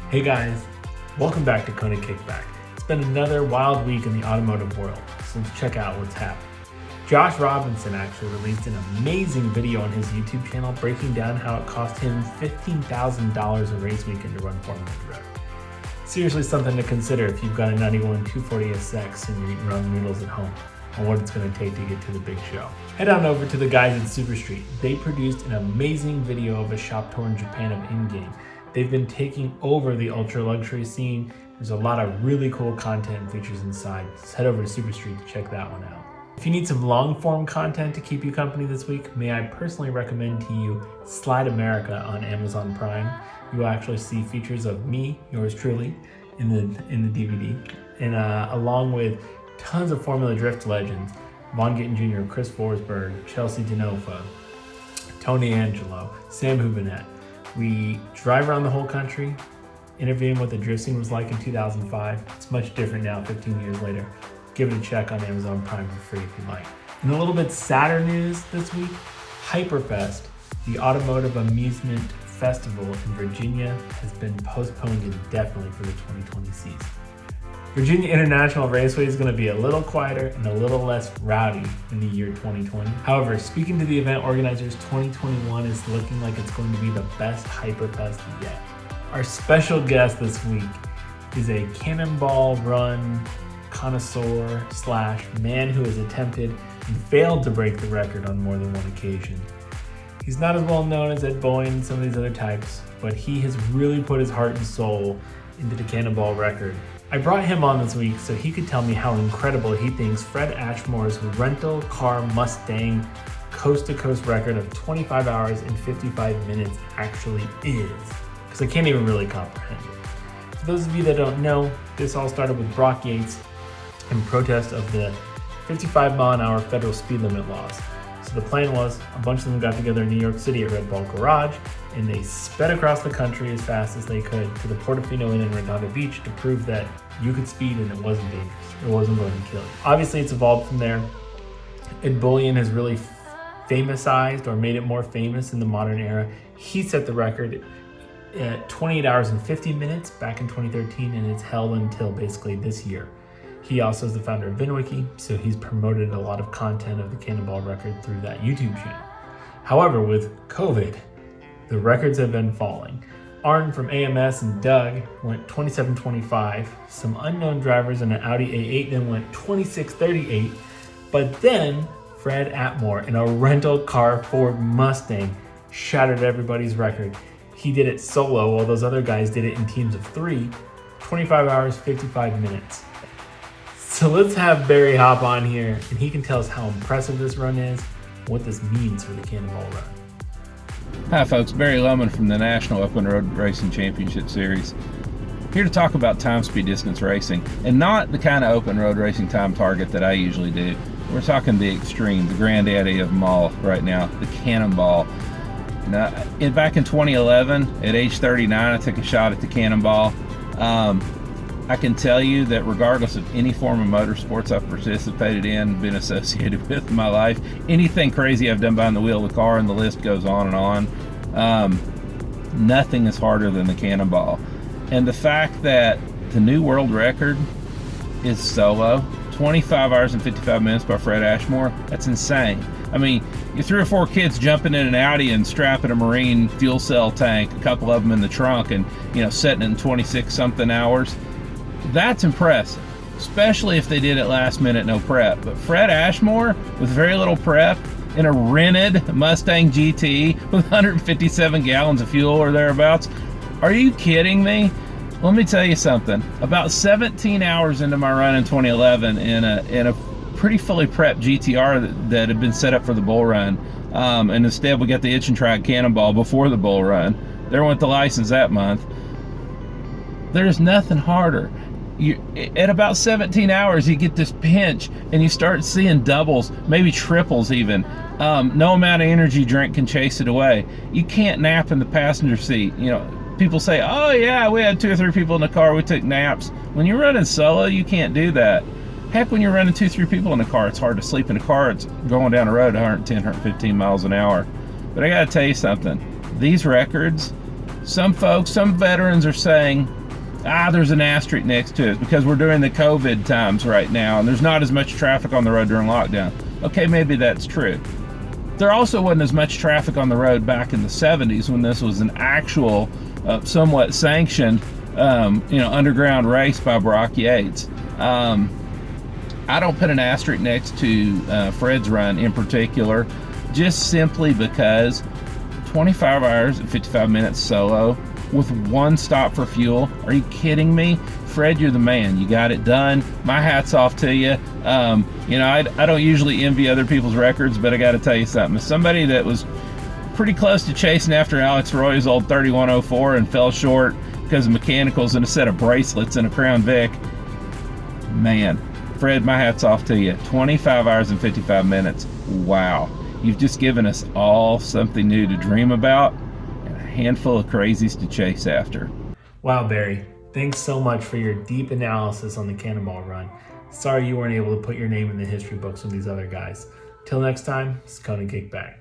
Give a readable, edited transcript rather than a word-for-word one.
Hey guys, welcome back to Konig Kickback. It's been another wild week in the automotive world, so let's check out what's happened. Josh Robinson actually released an amazing video on his YouTube channel breaking down how it cost him $15,000 a race weekend to run Formula Drift. Seriously something to consider if you've got a 91 240 SX and you're eating ramen noodles at home, on what it's going to take to get to the big show. Head on over to the guys at Super Street. They produced an amazing video of a shop tour in Japan of in-game. They've been taking over the ultra luxury scene. There's a lot of really cool content and features inside. Just head over to Super Street to check that one out. If you need some long form content to keep you company this week, may I personally recommend to you Slide America on Amazon Prime. You will actually see features of me, yours truly, in the DVD, and along with tons of Formula Drift legends: Vaughn Gittin Jr., Chris Forsberg, Chelsea DeNofa, Tony Angelo, Sam Houbinet. We drive around the whole country, interviewing what the drift scene was like in 2005. It's much different now, 15 years later. Give it a check on Amazon Prime for free if you like. In a little bit sadder news this week, Hyperfest, the automotive amusement festival in Virginia, has been postponed indefinitely for the 2020 season. Virginia International Raceway is going to be a little quieter and a little less rowdy in the year 2020. However, speaking to the event organizers, 2021 is looking like it's going to be the best Hyperfest yet. Our special guest this week is a Cannonball run connoisseur / man who has attempted and failed to break the record on more than one occasion. He's not as well known as Ed Bowen and some of these other types, but he has really put his heart and soul into the Cannonball record. I brought him on this week so he could tell me how incredible he thinks Fred Ashmore's rental car Mustang coast-to-coast record of 25 hours and 55 minutes actually is, because I can't even really comprehend it. For those of you that don't know, this all started with Brock Yates in protest of the 55-mile-an-hour federal speed limit laws. So the plan was, a bunch of them got together in New York City at Red Ball Garage, and they sped across the country as fast as they could to the Portofino Inn in Redondo Beach to prove that you could speed and it wasn't dangerous. It wasn't going to kill you. Obviously, it's evolved from there. Ed Bowen has really famousized or made it more famous in the modern era. He set the record at 28 hours and 50 minutes back in 2013, and it's held until basically this year. He also is the founder of VinWiki, so he's promoted a lot of content of the Cannonball record through that YouTube channel. However, with COVID, the records have been falling. Arn from AMS and Doug went 27:25. Some unknown drivers in an Audi A8 then went 26:38. But then Fred Atmore in a rental car Ford Mustang shattered everybody's record. He did it solo while those other guys did it in teams of 3, 25 hours, 55 minutes. So let's have Berry hop on here and he can tell us how impressive this run is, what this means for the Cannonball run. Hi folks, Berry Lowman from the National Open Road Racing Championship Series. Here to talk about time, speed, distance racing, and not the kind of open road racing time target that I usually do. We're talking the extreme, the granddaddy of them all right now, the Cannonball. Now, back in 2011, at age 39, I took a shot at the Cannonball. I can tell you that regardless of any form of motorsports I've participated in, been associated with in my life, anything crazy I've done behind the wheel of the car, and the list goes on and on, nothing is harder than the Cannonball. And the fact that the new world record is solo, 25 hours and 55 minutes by Fred Ashmore, that's insane. I mean, you 3 or 4 kids jumping in an Audi and strapping a Marine fuel cell tank, a couple of them in the trunk, and setting it in 26 something hours. That's impressive, especially if they did it last minute, no prep. But Fred Ashmore, with very little prep, in a rented Mustang GT with 157 gallons of fuel or thereabouts, are you kidding me? Let me tell you something. About 17 hours into my run in 2011 in a pretty fully prepped GTR that had been set up for the bull run, and instead we got the itch and track Cannonball before the bull run. There went the license that month. There's nothing harder. At about 17 hours, you get this pinch and you start seeing doubles, maybe triples even. No amount of energy drink can chase it away. You can't nap in the passenger seat. People say, oh yeah, we had 2 or 3 people in the car, we took naps. When you're running solo, you can't do that. Heck, when you're running 2 or 3 people in the car, it's hard to sleep in the car. It's going down the road 110, 115 miles an hour. But I gotta tell you something. These records, some folks, some veterans are saying there's an asterisk next to it because we're during the COVID times right now and there's not as much traffic on the road during lockdown. Okay, maybe that's true. There also wasn't as much traffic on the road back in the 70s when this was an actual, somewhat sanctioned, underground race by Brock Yates. I don't put an asterisk next to Fred's run in particular, just simply because 25 hours and 55 minutes solo with one stop for fuel. Are you kidding me? Fred, you're the man. You got it done. My hat's off to you. I don't usually envy other people's records, but I got to tell you something. As somebody that was pretty close to chasing after Alex Roy's old 3104 and fell short because of mechanicals and a set of bracelets and a Crown Vic, man, Fred, my hat's off to you. 25 hours and 55 minutes. Wow. You've just given us all something new to dream about and a handful of crazies to chase after. Wow, Barry. Thanks so much for your deep analysis on the Cannonball run. Sorry you weren't able to put your name in the history books with these other guys. Till next time, it's Konig Kickback.